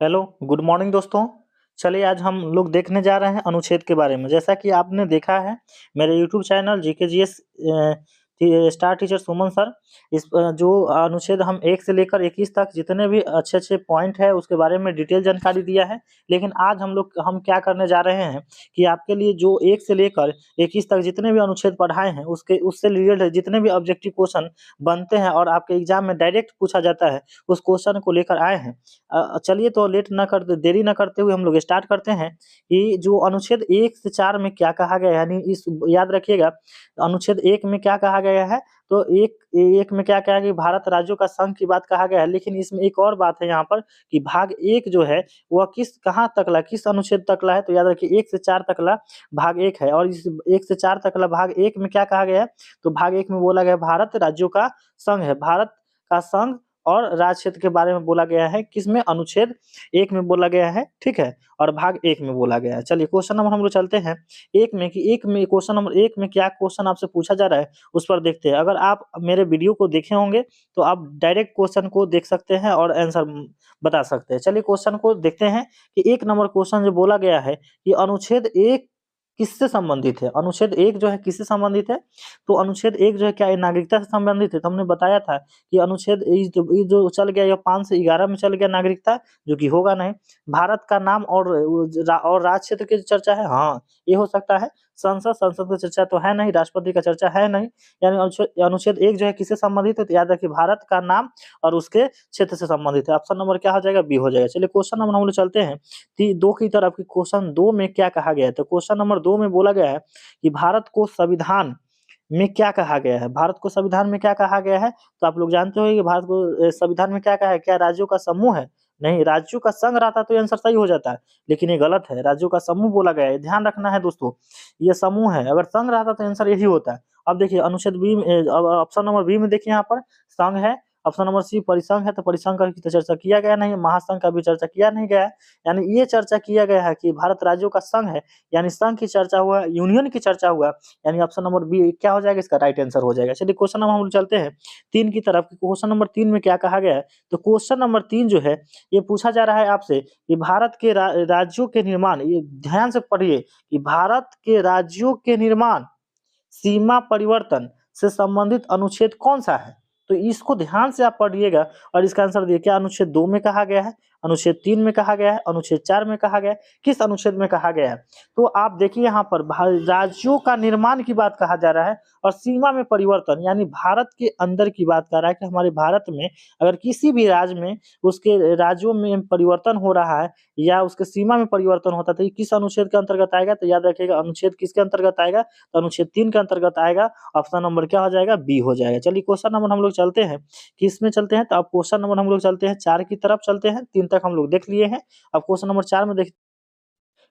Hello, good morning दोस्तों। चलिए आज हम लोग देखने जा रहे हैं अनुच्छेद के बारे में। जैसा कि आपने देखा है मेरे YouTube channel GK GS star teacher Suman sir, जो अनुच्छेद हम 1 से लेकर 21 तक जितने भी अच्छे-अच्छे पॉइंट है उसके बारे में डिटेल जानकारी दिया है। लेकिन आज हम क्या करने जा रहे हैं कि आपके लिए जो 1 से लेकर 21 तक जितने भी अनुच्छेद पढ़ाए हैं उससे रिलेटेड जितने भी ऑब्जेक्टिव क्वेश्चन बनते हैं और आपके एग्जाम में डायरेक्ट पूछा जाता है, उस क्वेश्चन को लेकर आए हैं। चलिए तो देरी ना करते हुए हम लोग स्टार्ट करते हैं कि जो अनुच्छेद 1 से 4 में क्या कहा गया है, यानी इस याद रखिएगा अनुच्छेद 1 में क्या कहा गया है, तो एक एक में क्या कहा है कि भारत राज्यों का संघ की बात कहा गया है। लेकिन इसमें एक और बात है यहाँ पर कि भाग 1 जो है वह कहाँ तकला, किस अनुच्छेद तकला है, तो याद रखिए 1 से 4 तकला भाग 1 है। और इस 1 से 4 तकला भाग 1 में क्या कहा गया है, तो भाग 1 में बोला गया है भारत राज्यों का संघ है। भारत का संघ और राज्य क्षेत्र के बारे में बोला गया है, किसमें, अनुच्छेद 1 में बोला गया है, ठीक है, और भाग 1 में बोला गया है। चलिए क्वेश्चन नंबर हम लोग चलते हैं 1 में कि 1 में क्वेश्चन नंबर 1 में क्या क्वेश्चन आपसे पूछा जा रहा है उस पर देखते हैं। अगर आप मेरे वीडियो को देखे होंगे तो आप डायरेक्ट क्वेश्चन को देख सकते हैं और आंसर बता सकते हैं। चलिए क्वेश्चन को देखते हैं कि 1 नंबर क्वेश्चन जो बोला गया है कि अनुच्छेद 1 किससे संबंधित है। अनुच्छेद 1 जो है किससे संबंधित है, तो अनुच्छेद 1 जो है क्या नागरिकता से संबंधित है। तो हमने बताया था कि अनुच्छेद ये जो चल गया, ये 5 से 11 में चल गया नागरिकता, जो कि होगा नहीं। भारत का नाम और राज्य क्षेत्र की चर्चा है, हाँ ये हो सकता है। संसद की चर्चा तो है नहीं, राष्ट्रपति का चर्चा है नहीं, यानी अनुच्छेद 1 जो है किससे संबंधित है, तो याद रखिए भारत का नाम और उसके क्षेत्र से संबंधित है। ऑप्शन नंबर क्या हो जाएगा, बी हो जाएगा। चलिए क्वेश्चन नंबर हम लोग चलते हैं 2 की तरफ की। क्वेश्चन 2 में क्या कहा गया है, तो क्वेश्चन नंबर 2 में बोला गया है कि भारत को संविधान में क्या कहा गया है। भारत को संविधान में क्या कहा गया है, तो आप लोग जानते हो कि भारत को संविधान में क्या कहा है, क्या राज्यों का समूह है, नहीं, राज्यों का संघ रहता तो ये आंसर सही हो जाता है, लेकिन ये गलत है, राज्यों का समूह बोला गया है। ध्यान रखना है दोस्तों, ये समूह है, अगर संघ रहता तो आंसर यही होता है। अब देखिए अनुच्छेद बी में, अब ऑप्शन नंबर बी में देखिए यहाँ पर संघ है। ऑप्शन नंबर सी परिसंघ है, तो परिसंघ का तो चर्चा किया गया नहीं, महासंघ का भी चर्चा किया नहीं गया है। यानी ये चर्चा किया गया है कि भारत राज्यों का संघ है, यानी संघ की चर्चा हुआ, यूनियन की चर्चा हुआ, यानी ऑप्शन नंबर बी क्या हो जाएगा, इसका राइट आंसर हो जाएगा। चलिए क्वेश्चन नंबर हम लोग चलते हैं 3 की तरफ। क्वेश्चन नंबर 3 में क्या कहा गया है, तो क्वेश्चन नंबर 3 जो है ये पूछा जा रहा है आपसे कि भारत के राज्यों के निर्माण, ये ध्यान से पढ़िए कि भारत के राज्यों के निर्माण सीमा परिवर्तन से संबंधित अनुच्छेद कौन सा है। तो इसको ध्यान से आप पढ़िएगा और इसका आंसर दिए, क्या अनुच्छेद 2 में कहा गया है, अनुच्छेद 3 में कहा गया है, अनुच्छेद 4 में कहा गया है, किस अनुच्छेद में कहा गया है। तो आप देखिए यहाँ पर राज्यों का निर्माण की बात कहा जा रहा है और सीमा में परिवर्तन, यानी भारत के अंदर की बात कर रहा है कि हमारे भारत में अगर किसी भी राज्य में उसके राज्यों में परिवर्तन हो रहा है या उसके सीमा में परिवर्तन होता है, तो ये किस अनुच्छेद के अंतर्गत आएगा, तो याद रखिएगा अनुच्छेद किसके अंतर्गत आएगा, तो अनुच्छेद 3 के अंतर्गत आएगा। ऑप्शन नंबर क्या हो जाएगा, बी हो जाएगा। चलिए क्वेश्चन नंबर हम लोग चलते हैं, किसमें चलते हैं, तो अब क्वेश्चन नंबर हम लोग चलते हैं 4 की तरफ चलते हैं। 3 तक हम लोग देख लिए हैं, अब क्वेश्चन नंबर 4 में देख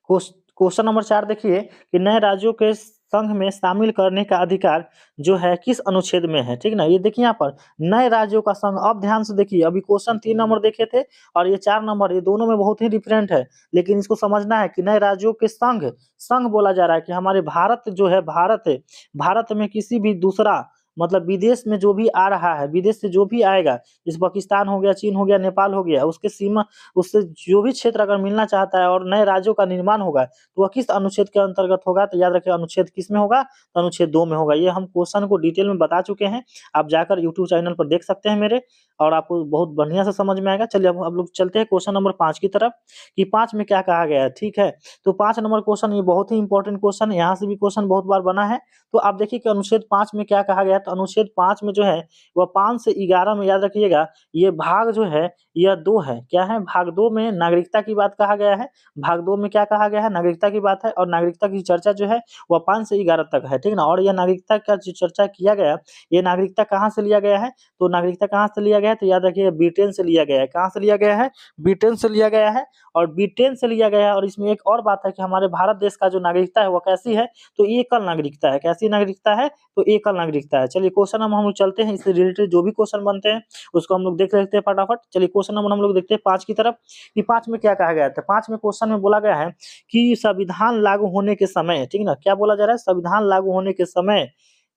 क्वेश्चन नंबर 4 देखिए कि नए राज्यों के संघ में शामिल करने का अधिकार जो है किस अनुच्छेद में है, ठीक ना। ये देखिए यहाँ पर नए राज्यों का संघ, अब ध्यान से देखिए, अभी क्वेश्चन 3 नंबर देखे थे और ये 4 नंबर, ये दोनों में बहुत ही डिफरेंट है। लेकिन इसको समझना है कि नए राज्यों के संघ, संघ बोला जा रहा है कि हमारे भारत जो है, भारत है, भारत में किसी भी दूसरा मतलब विदेश में जो भी आ रहा है, विदेश से जो भी आएगा, जैसे पाकिस्तान हो गया, चीन हो गया, नेपाल हो गया, उसके सीमा, उससे जो भी क्षेत्र अगर मिलना चाहता है और नए राज्यों का निर्माण होगा तो वह किस अनुच्छेद के अंतर्गत होगा, तो याद रखिए अनुच्छेद किस में होगा, तो अनुच्छेद 2 में होगा। ये हम क्वेश्चन को डिटेल में बता चुके हैं, आप जाकर यूट्यूब चैनल पर देख सकते हैं मेरे, और आपको बहुत बढ़िया से समझ में आएगा। चलिए अब लोग चलते हैं क्वेश्चन नंबर 5 की तरफ कि 5 में क्या कहा गया है, ठीक है। तो 5 नंबर क्वेश्चन ये बहुत ही इंपॉर्टेंट क्वेश्चन है, यहाँ से भी क्वेश्चन बहुत बार बना है। तो आप देखिए कि अनुच्छेद 5 में क्या कहा गया है, तो अनुच्छेद 5 में जो है वह 5 से 11 में, याद रखिएगा ये भाग जो है यह 2 है, क्या है, भाग 2 में नागरिकता की बात कहा गया है। भाग 2 में क्या कहा गया है, नागरिकता की बात है, और नागरिकता की चर्चा जो है वह 5 से 11 तक है, ठीक ना। और यह नागरिकता का जो चर्चा किया गया, ये नागरिकता कहाँ से लिया गया है, तो नागरिकता कहाँ से लिया गया है, तो याद रखिए ब्रिटेन से लिया गया है। कहाँ से लिया गया है, ब्रिटेन से लिया गया है, और ब्रिटेन से लिया गया है। और इसमें एक और बात है कि हमारे भारत देश का जो नागरिकता है वह कैसी है, तो एकल नागरिकता है। कैसी नागरिकता है, तो एकल नागरिकता है। चलिए क्वेश्चन हम लोग चलते हैं, इससे रिलेटेड जो भी क्वेश्चन बनते हैं उसको हम लोग देख लेते हैं फटाफट। चलिए क्वेश्चन नंबर हम लोग देखते हैं 5 की तरफ कि 5 में क्या कहा गया था। 5 में क्वेश्चन में बोला गया है कि संविधान लागू होने के समय, ठीक ना, क्या बोला जा रहा है, संविधान लागू होने के समय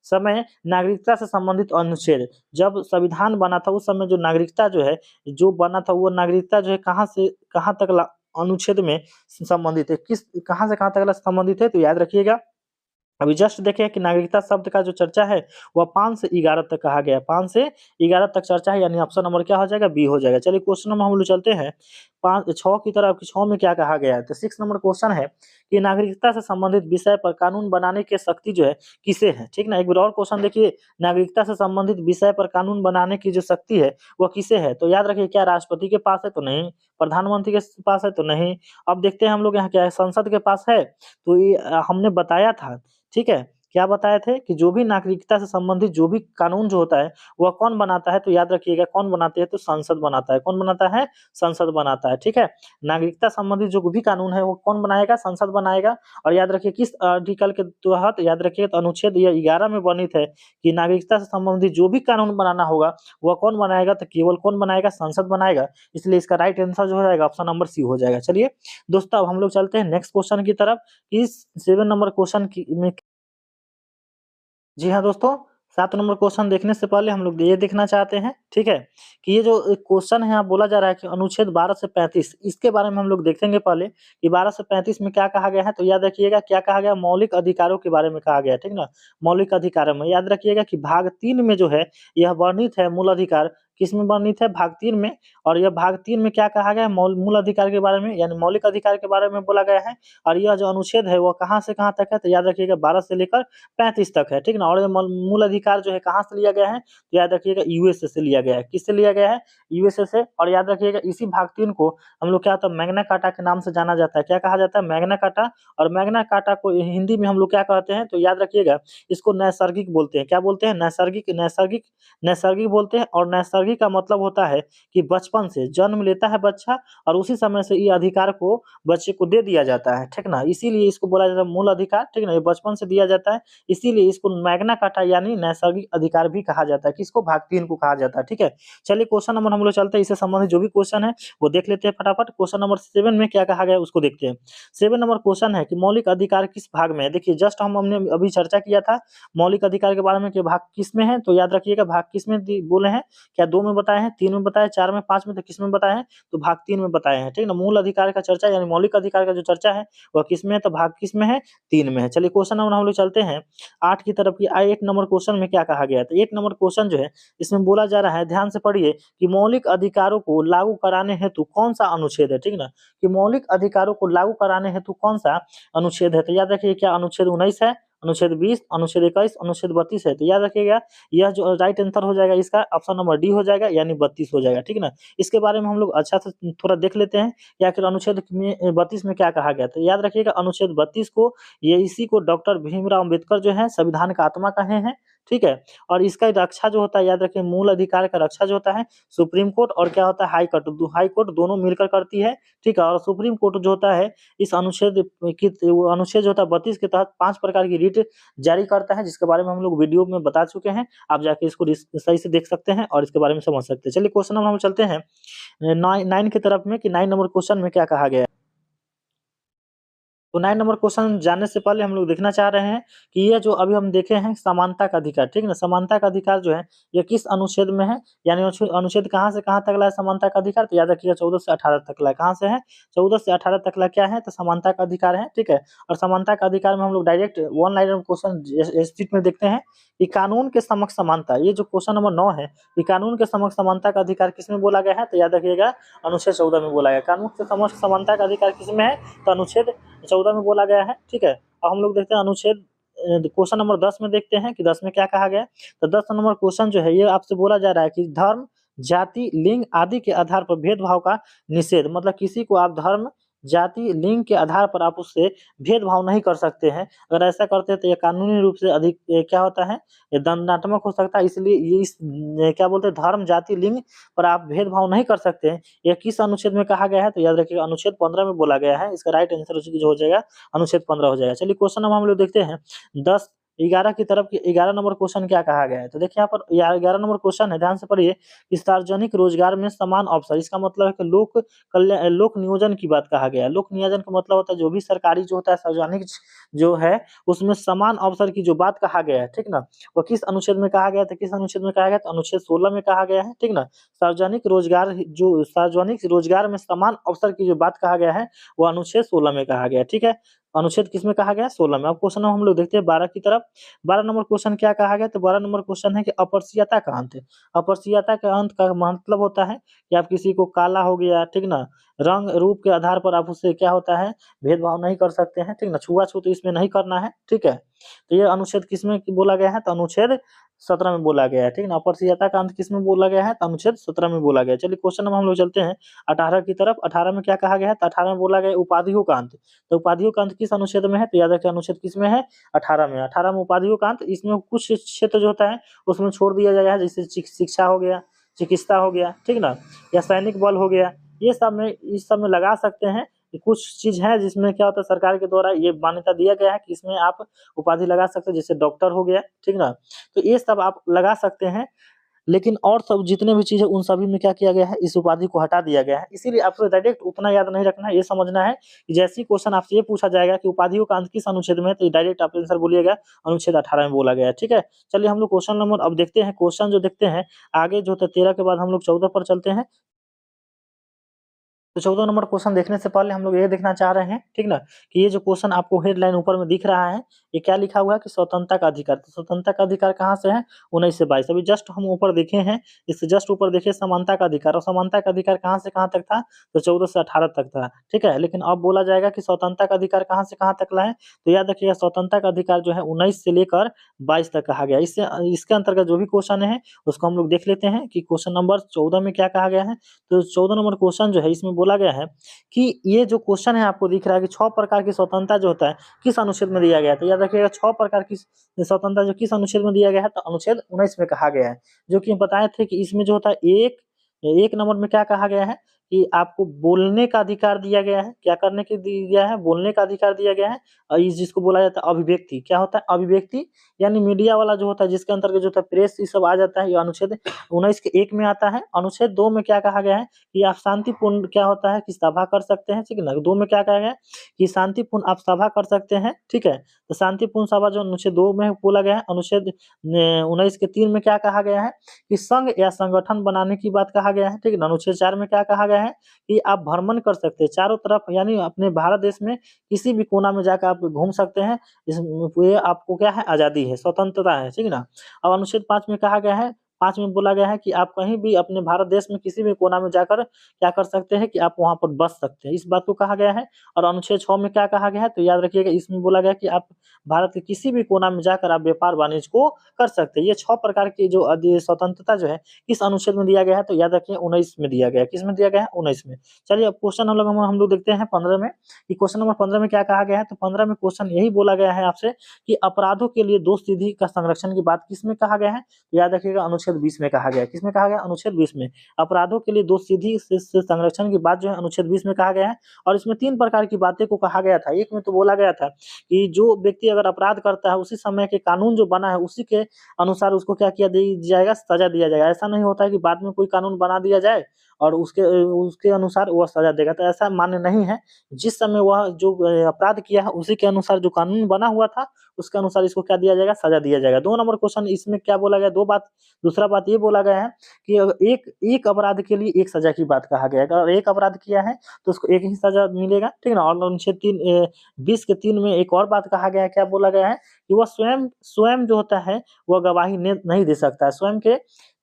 समय नागरिकता से संबंधित अनुच्छेद, जब संविधान बना था उस समय जो नागरिकता जो है जो बना था वो नागरिकता जो है कहाँ से कहाँ तक अनुच्छेद में संबंधित है, किस कहाँ से कहाँ तक संबंधित है, तो याद रखिएगा। अभी जस्ट देखे कि नागरिकता शब्द का जो चर्चा है वह 5 से 11 तक कहा गया है, 5 से 11 तक चर्चा है, यानी ऑप्शन नंबर क्या हो जाएगा, बी हो जाएगा। चलिए क्वेश्चन नंबर हम लोग चलते हैं 6 की तरफ कि 6 में क्या कहा गया है। तो 6 नंबर क्वेश्चन है कि नागरिकता से संबंधित विषय पर कानून बनाने की शक्ति जो है किसे है, ठीक ना। एक बार और क्वेश्चन देखिए, नागरिकता से संबंधित विषय पर कानून बनाने की जो शक्ति है वह किसे है, तो याद रखिए क्या राष्ट्रपति के पास है, तो नहीं। प्रधानमंत्री के पास है, तो नहीं। अब देखते हैं हम लोग यहाँ क्या है, संसद के पास है, तो ये हमने बताया था, ठीक है। क्या बताए थे कि जो भी नागरिकता से संबंधित जो भी कानून जो होता है वह कौन बनाता है, तो याद रखिएगा कौन बनाते हैं, तो संसद बनाता है। कौन बनाता है, संसद बनाता है, ठीक है। नागरिकता संबंधित जो भी कानून है वो कौन बनाएगा, संसद बनाएगा। और याद रखिए किस आर्टिकल के तहत, याद रखिए तो अनुच्छेद 11 में वर्णित है कि नागरिकता से संबंधित जो भी कानून बनाना होगा वह कौन बनाएगा, तो केवल कौन बनाएगा, संसद बनाएगा। इसलिए इसका राइट आंसर जो हो जाएगा ऑप्शन नंबर सी हो जाएगा। चलिए दोस्तों अब हम लोग चलते हैं नेक्स्ट क्वेश्चन की तरफ। इस 7 नंबर क्वेश्चन में, जी हाँ दोस्तों, 7 नंबर क्वेश्चन देखने से पहले हम लोग ये देखना चाहते हैं, ठीक है, कि ये जो क्वेश्चन है यहाँ बोला जा रहा है कि अनुच्छेद 12 से 35, इसके बारे में हम लोग देखेंगे पहले कि 12 से 35 में क्या कहा गया है। तो याद रखिएगा क्या कहा गया, मौलिक अधिकारों के बारे में कहा गया है, ठीक ना। मौलिक अधिकारों में याद रखिएगा कि भाग 3 में जो है यह वर्णित है मूल अधिकार, किसमें वर्णित है, भाग 3 में। और यह भाग 3 में क्या कहा गया है, मूल अधिकार के बारे में, यानी मौलिक अधिकार के बारे में बोला गया है। और यह जो अनुच्छेद है वह कहाँ से कहाँ तक है, तो याद रखिएगा 12 से लेकर 35 तक है, ठीक ना। और ये मूल अधिकार जो है कहाँ से लिया गया है, तो याद रखिएगा यूएसए से लिया गया है। किससे लिया गया है, यूएसए से। और याद रखिएगा इसी भाग 3 को हम लोग क्या होता है, मैग्ना कार्टा के नाम से जाना जाता है। क्या कहा जाता है, मैग्ना कार्टा। और मैग्ना कार्टा को हिंदी में हम लोग क्या कहते हैं, तो याद रखिएगा इसको नैसर्गिक बोलते हैं। क्या बोलते हैं, नैसर्गिक, नैसर्गिक, नैसर्गिक बोलते हैं। और नैसर्गिक का मतलब होता है कि बचपन से जन्म लेता है बच्चा और उसी समय से ये अधिकार को बच्चे को दे दिया जाता है, ठीक ना। इसीलिए इसको बोला जाता है मूल अधिकार, ठीक ना। ये बचपन से दिया जाता है, इसीलिए इसको मैग्ना कार्टा यानी नैसर्गिक अधिकार भी कहा जाता है। किसको, भाग 3 को कहा जाता है, ठीक है। चलिए क्वेश्चन नंबर हम लोग चलते हैं, इससे संबंधित जो भी क्वेश्चन है वो देख लेते हैं फटाफट। क्वेश्चन नंबर 7 में क्या कहा गया है उसको देखते हैं। 7 नंबर क्वेश्चन है कि मौलिक अधिकार किस भाग में है। देखिए जस्ट हमने अभी चर्चा किया था मौलिक अधिकार के बारे में कि भाग किस में है, तो याद रखिएगा भाग किस में बोले हैं, क्या 2 में बताए हैं, 3 में बताए, 4 में, 5 में, तो किस में बताए हैं, तो भाग 3 में बताए हैं, ठीक ना। मूल अधिकार का चर्चा यानी मौलिक अधिकार का जो चर्चा है वह किस में है, तो भाग किस में है, 3 में है। चलिए क्वेश्चन नंबर हम लोग चलते हैं 8 की तरफ की। 1 नंबर क्वेश्चन में क्या कहा गया है, तो 1 नंबर क्वेश्चन जो है इसमें बोला जा रहा है, ध्यान से पढ़िए, कि मौलिक अधिकारों को लागू कराने हेतु कौन सा अनुच्छेद है, ठीक ना। कि मौलिक अधिकारों को लागू कराने हेतु कौन सा अनुच्छेद है, तो याद रखिए क्या अनुच्छेद 19 है, अनुच्छेद 20, अनुच्छेद 21, अनुच्छेद 32 है। तो याद रखिएगा यह जो राइट आंसर हो जाएगा इसका ऑप्शन नंबर डी हो जाएगा, यानी 32 हो जाएगा, ठीक ना। इसके बारे में हम लोग अच्छा से थोड़ा देख लेते हैं कि आखिर अनुच्छेद में 32 में क्या कहा गया। तो याद रखिएगा अनुच्छेद 32 को, ये इसी को डॉक्टर भीमराव अम्बेडकर जो है संविधान का आत्मा कहे हैं, ठीक है। और इसका रक्षा जो होता है, याद रखिए मूल अधिकार का रक्षा जो होता है सुप्रीम कोर्ट और क्या होता है, हाई कोर्ट, हाई कोर्ट दोनों मिलकर करती है, ठीक है। और सुप्रीम कोर्ट जो होता है इस अनुच्छेद की, अनुच्छेद जो होता है 32 के तहत 5 प्रकार की रिट जारी करता है, जिसके बारे में हम लोग वीडियो में बता चुके हैं। आप जाके इसको सही से देख सकते हैं और इसके बारे में समझ सकते हैं। चलिए क्वेश्चन नंबर हम चलते हैं 9 की तरफ में, कि 9 नंबर क्वेश्चन में क्या कहा गया है। तो 9 नंबर क्वेश्चन जानने से पहले हम लोग देखना चाह रहे हैं कि ये जो अभी हम देखे हैं समानता का अधिकार, ठीक ना। समानता का अधिकार जो है ये किस अनुच्छेद में है, यानी अनुच्छेद कहाँ से कहाँ तक ला है समानता का अधिकार, तो याद रखिएगा 14 से 18 तक ला। कहाँ से है, 14 से 18 तक ला क्या है, तो समानता का अधिकार है, ठीक है। और समानता का अधिकार में हम लोग डायरेक्ट 1 लाइन क्वेश्चन शीट में देखते हैं कि कानून के समक्ष समानता, ये जो क्वेश्चन नंबर 9 है कि कानून के समक्ष समानता का अधिकार किसमें बोला गया है, तो याद रखिएगा अनुच्छेद 14 में बोला गया। कानून के समक्ष समानता का अधिकार किसमें है, तो अनुच्छेद 14 में बोला गया है, ठीक है। अब हम लोग देखते हैं अनुच्छेद क्वेश्चन नंबर 10 में देखते हैं कि 10 में क्या कहा गया है। तो 10 नंबर क्वेश्चन जो है ये आपसे बोला जा रहा है कि धर्म, जाति, लिंग आदि के आधार पर भेदभाव का निषेध, मतलब किसी को आप धर्म, जाति, लिंग के आधार पर आप उससे भेदभाव नहीं कर सकते हैं। अगर ऐसा करते हैं तो ये कानूनी रूप से अधिक क्या होता है, ये दंडात्मक हो सकता है। इसलिए ये इस क्या बोलते हैं, धर्म, जाति, लिंग पर आप भेदभाव नहीं कर सकते हैं। यह किस अनुच्छेद में कहा गया है, तो याद रखिएगा अनुच्छेद 15 में बोला गया है। इसका राइट आंसर जो हो जाएगा अनुच्छेद 15 हो जाएगा। चलिए क्वेश्चन नंबर हम लोग देखते हैं 10 11 की तरफ 11 नंबर क्वेश्चन क्या कहा गया है, तो देखिए यहाँ पर 11 नंबर क्वेश्चन है, ध्यान से पढ़िए कि सार्वजनिक रोजगार में समान अवसर, इसका मतलब है कि लोक नियोजन की बात कहा गया है। लोक नियोजन का मतलब होता है जो भी सरकारी जो होता है सार्वजनिक जो है उसमें समान अवसर की जो बात कहा गया है, ठीक ना, वो किस अनुच्छेद में कहा गया था, किस अनुच्छेद में कहा गया, तो अनुच्छेद 16 में कहा गया है, ठीक ना। सार्वजनिक रोजगार में समान अवसर की जो बात कहा गया है वो अनुच्छेद 16 में कहा गया है, ठीक है। अनुच्छेद किसमें कहा गया है, 16 में। अब क्वेश्चन हम लोग देखते हैं 12 की तरफ। 12 नंबर क्वेश्चन क्या कहा गया, तो 12 नंबर क्वेश्चन है कि अपरसीयता का अंत। अपरसीयता का अंत का मतलब होता है कि आप किसी को काला हो गया, ठीक ना, रंग रूप के आधार पर आप उससे क्या होता है भेदभाव नहीं कर सकते हैं, ठीक ना, छुआछूत इसमें नहीं करना है, ठीक है। तो ये अनुच्छेद किसमें बोला गया है, तो अनुच्छेद 17 में बोला गया है, ठीक ना। अपरसीयता का अंत किसमें बोला गया है, तो अनुच्छेद 17 में बोला गया है। चलिए क्वेश्चन नंबर हम लोग चलते हैं 18 की तरफ। 18 में क्या कहा गया है, तो 18 में बोला गया है उपाधियों का अंत। तो उपाधियों का अंत किस अनुच्छेद में है, तो याद रखिए अनुच्छेद किसमें है, 18 में। 18 में उपाधियों का अंत, इसमें कुछ क्षेत्र जो होता है उसमें छोड़ दिया गया है, जैसे शिक्षा हो गया, चिकित्सा हो गया, ठीक ना, या सैनिक बल हो गया, ये सब में इस सब में लगा सकते हैं कि कुछ चीज है जिसमें क्या होता है सरकार के द्वारा ये मान्यता दिया गया है कि इसमें आप उपाधि लगा सकते हैं, जैसे डॉक्टर हो गया, ठीक ना, तो ये सब आप लगा सकते हैं। लेकिन और सब जितने भी चीज है उन सभी में क्या किया गया है, इस उपाधि को हटा दिया गया है। इसीलिए आपसे डायरेक्ट उतना याद नहीं रखना है, ये समझना है कि जैसे ही क्वेश्चन आपसे ये पूछा जाएगा कि उपाधियों का अंत किस अनुच्छेद में है, तो डायरेक्ट आप आंसर बोलिएगा अनुच्छेद 18 में बोला गया है, ठीक है। चलिए हम लोग क्वेश्चन नंबर अब देखते हैं, क्वेश्चन जो देखते हैं आगे जो 13 के बाद हम लोग 14 पर चलते हैं। तो 14 नंबर क्वेश्चन देखने से पहले हम लोग ये देखना चाह रहे हैं, ठीक ना, कि ये जो क्वेश्चन आपको हेडलाइन ऊपर में दिख रहा है ये क्या लिखा हुआ है कि स्वतंत्रता का अधिकार। तो स्वतंत्रता का अधिकार कहाँ से है, 19 से 22। अभी जस्ट हम ऊपर देखे हैं, इससे जस्ट ऊपर देखे समानता का अधिकार, और समानता का अधिकार कहाँ से कहाँ तक था, तो 14 से 18 तक था, ठीक है। लेकिन अब बोला जाएगा कि स्वतंत्रता का अधिकार कहाँ से कहाँ तक ला है, तो याद रखिएगा स्वतंत्रता का अधिकार जो है 19 से लेकर 22 तक कहा गया। इससे इसके अंतर्गत जो भी क्वेश्चन है उसको हम लोग देख लेते हैं कि क्वेश्चन नंबर 14 में क्या कहा गया है। तो 14 नंबर क्वेश्चन जो है इसमें बोला गया है कि ये जो क्वेश्चन है आपको दिख रहा है कि 6 प्रकार की स्वतंत्रता जो होता है किस अनुच्छेद में दिया गया है, तो याद रखिएगा 6 प्रकार की स्वतंत्रता जो किस अनुच्छेद में दिया गया है, तो अनुच्छेद 19 में कहा गया है। जो कि हम बताए थे कि इसमें जो होता है एक नंबर में क्या कहा गया है कि आपको बोलने का अधिकार दिया गया है, क्या करने के दिया है, बोलने का अधिकार दिया गया है। और इस जिसको बोला जाता है अभिव्यक्ति, क्या होता है अभिव्यक्ति, यानी मीडिया वाला जो होता है जिसके अंतर्गत जो होता है प्रेस ये सब आ जाता है, ये अनुच्छेद 19 के 1 में आता है। अनुच्छेद 2 में क्या कहा गया है कि आप शांतिपूर्ण क्या होता है कि सभा कर सकते हैं, ठीक है ना। 2 में क्या कहा गया है कि शांतिपूर्ण आप सभा कर सकते हैं, ठीक है। तो शांतिपूर्ण सभा जो अनुच्छेद 2 में बोला गया है। अनुच्छेद 19 के 3 में क्या कहा गया है कि संघ या संगठन बनाने की बात कहा गया है, ठीक है ना। अनुच्छेद 4 में क्या कहा गया है कि आप भ्रमण कर सकते हैं चारों तरफ, यानी अपने भारत देश में किसी भी कोना में जाकर आप घूम सकते हैं, ये आपको क्या है आजादी है, स्वतंत्रता है, ठीक है ना। अब अनुच्छेद 5 में कहा गया है, 5 में बोला गया है कि आप कहीं भी अपने भारत देश में किसी भी कोना में जाकर क्या कर सकते हैं कि आप वहां पर बस सकते हैं, इस बात को कहा गया है। और अनुच्छेद 6 में क्या कहा गया है, तो याद रखिएगा इसमें बोला गया कि आप भारत के किसी भी कोना में जाकर आप व्यापार वाणिज्य को कर सकते हैं। ये 6 प्रकार की जो स्वतंत्रता जो है किस अनुच्छेद में दिया गया है, तो याद रखिए 19 में दिया गया है। किस में दिया गया है, 19 में। चलिए अब क्वेश्चन हम लोग देखते हैं 15 में कि क्वेश्चन नंबर 15 में क्या कहा गया है। तो 15 में क्वेश्चन यही बोला गया है आपसे कि अपराधों के लिए दोष विधि का संरक्षण की बात किसमें कहा गया है, तो याद रखिएगा अनुच्छेद 20 में कहा गया है। किसमें कहा गया, अनुच्छेद 20 में। अपराधों के लिए दोष विधि से संरक्षण की बात जो है अनुच्छेद 20 में कहा गया है। और इसमें 3 प्रकार की बातें को कहा गया था। एक में तो बोला गया था कि जो व्यक्ति अगर अपराध करता है उसी समय के कानून जो बना है उसी के अनुसार उसको क्या किया जाएगा, सजा दिया जाएगा। ऐसा नहीं होता है कि बाद में कोई कानून बना दिया जाए और उसके उसके अनुसार वह सजा देगा, तो ऐसा मान्य नहीं है। जिस समय वह जो अपराध किया है उसी के अनुसार जो कानून बना हुआ था उसके अनुसार इसको क्या दिया जाएगा, सजा दिया जाएगा। 2 नंबर क्वेश्चन इसमें क्या बोला गया, दूसरा बात ये बोला गया है कि एक अपराध के लिए एक सजा की बात कहा गया है। अगर एक अपराध किया है तो उसको एक ही सजा मिलेगा, ठीक है ना। और अनुच्छेद 20 के 3 में एक और बात कहा गया है, क्या बोला गया है कि वह स्वयं जो होता है वह गवाही नहीं दे सकता है।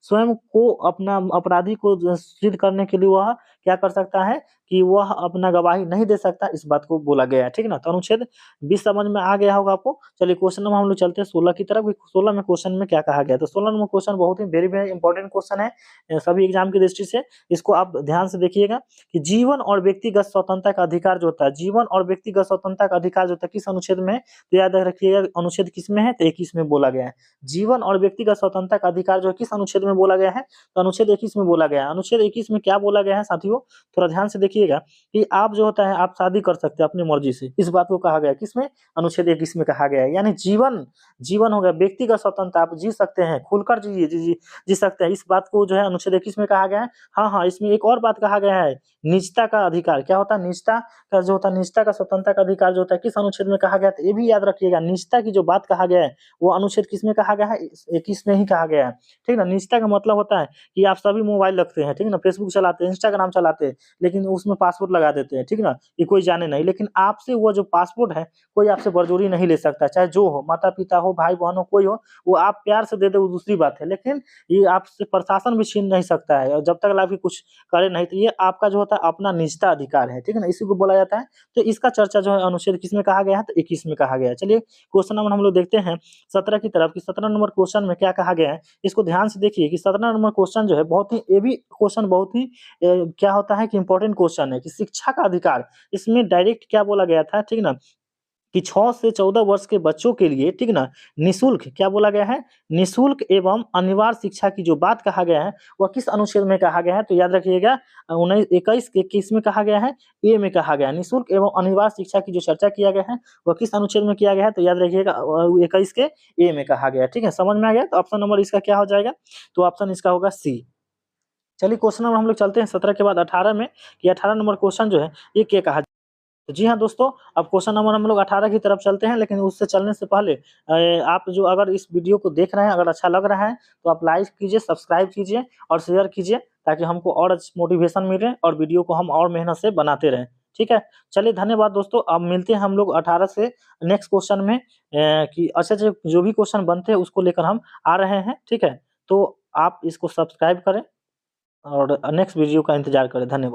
स्वयं को अपना अपराधी को सिद्ध करने के लिए वह क्या कर सकता है कि वह अपना गवाही नहीं दे सकता, इस बात को बोला गया है, ठीक है ना। तो अनुच्छेद 20 समझ में आ गया होगा आपको। चलिए क्वेश्चन नंबर हम लोग चलते हैं 16 की तरफ। 16 में क्वेश्चन में क्या कहा गया, तो 16 नंबर क्वेश्चन बहुत ही वेरी वेरी इंपॉर्टेंट क्वेश्चन है सभी एग्जाम की दृष्टि से। इसको आप ध्यान से देखिएगा कि जीवन और व्यक्तिगत स्वतंत्रता का अधिकार जो होता है, जीवन और व्यक्तिगत स्वतंत्रता का अधिकार जो होता है किस अनुच्छेद में है, तो याद रखिएगा अनुच्छेद किस में है, तो 21 में बोला गया है। जीवन और व्यक्तिगत स्वतंत्रता का अधिकार जो है किस अनुच्छेद में बोला गया है, तो अनुच्छेद 21 में बोला गया है। अनुच्छेद 21 में क्या बोला गया है साथियों, थोड़ा ध्यान से देखिए। रखिएगा कि आप जो होता है आप शादी कर सकते हैं अपनी मर्जी से, इस बात को कहा गया है किसमें, अनुच्छेद 21 में कहा गया है। यानी जीवन जीवन हो गया, व्यक्तिगत स्वतंत्रता, आप जी सकते हैं, खुलकर जिए जी सकते हैं, इस बात को जो है अनुच्छेद 21 में कहा गया है। हाँ, इसमें एक और बात कहा गया है, निजता का अधिकार। क्या होता है निजता का, जो होता है निजता का स्वतंत्रता का अधिकार जो होता है किस अनुच्छेद में कहा गया है, तो ये भी याद रखिएगा, निजता की जो बात कहा गया है वो अनुच्छेद किस में कहा गया है, 21 में ही कहा गया है। ठीक ना, निजता का मतलब होता है कि आप सभी मोबाइल रखते हैं, ठीक ना, फेसबुक चलाते हैं, इंस्टाग्राम चलाते हैं, लेकिन उसमें पासवर्ड लगा देते हैं, ठीक ना, कि कोई जाने नहीं, लेकिन आपसे वो जो पासवर्ड है कोई आपसे बरजोरी नहीं ले सकता, चाहे जो हो, माता पिता हो, भाई बहन हो, कोई हो, वो आप प्यार से दे दे वो दूसरी बात है, लेकिन ये आपसे प्रशासन भी छीन नहीं सकता है, और जब तक आप कुछ करे नहीं, तो ये आपका जो होता है अपना निजता अधिकार है, ठीक है ना, इसी को बोला जाता है। तो इसका चर्चा जो है अनुच्छेद किस में कहा गया है, तो 21 में कहा गया है। चलिए क्वेश्चन नंबर हम लोग देखते हैं 17 की तरफ, कि 17 नंबर क्वेश्चन में क्या कहा गया है, इसको ध्यान से देखिए कि 17 नंबर क्वेश्चन जो है बहुत ही, ये भी क्वेश्चन बहुत ही क्या होता है कि इंपॉर्टेंट क्वेश्चन है, कि शिक्षा का अधिकार, इसमें डायरेक्ट क्या बोला गया था, ठीक ना, कि 6 से 14 वर्ष के बच्चों के लिए, ठीक ना, निःशुल्क क्या बोला गया है, निःशुल्क एवं अनिवार्य शिक्षा की जो बात कहा गया है वह किस अनुच्छेद में कहा गया है, तो याद रखिएगा 21 में कहा गया है, ए में कहा गया है। निःशुल्क एवं अनिवार्य शिक्षा की जो चर्चा किया गया है वह किस अनुच्छेद में किया गया है, तो याद रखिएगा 21 के ए में कहा गया है। ठीक है, समझ में आ गया, तो ऑप्शन नंबर इसका क्या हो जाएगा, तो ऑप्शन इसका होगा सी। चलिए क्वेश्चन नंबर हम लोग चलते हैं 17 के बाद 18 में, कि 18 नंबर क्वेश्चन जो है ये क्या कहा। तो जी हाँ दोस्तों, अब क्वेश्चन नंबर हम लोग 18 की तरफ चलते हैं, लेकिन उससे चलने से पहले आप जो अगर इस वीडियो को देख रहे हैं, अगर अच्छा लग रहा है तो आप लाइक कीजिए, सब्सक्राइब कीजिए और शेयर कीजिए, ताकि हमको और मोटिवेशन मिले और वीडियो को हम और मेहनत से बनाते रहें। ठीक है, चलिए धन्यवाद दोस्तों, अब मिलते हैं हम लोग 18 से नेक्स्ट क्वेश्चन में, कि अच्छे अच्छे जो भी क्वेश्चन बनते हैं उसको लेकर हम आ रहे हैं। ठीक है, तो आप इसको सब्सक्राइब करें और नेक्स्ट वीडियो का इंतजार करें। धन्यवाद।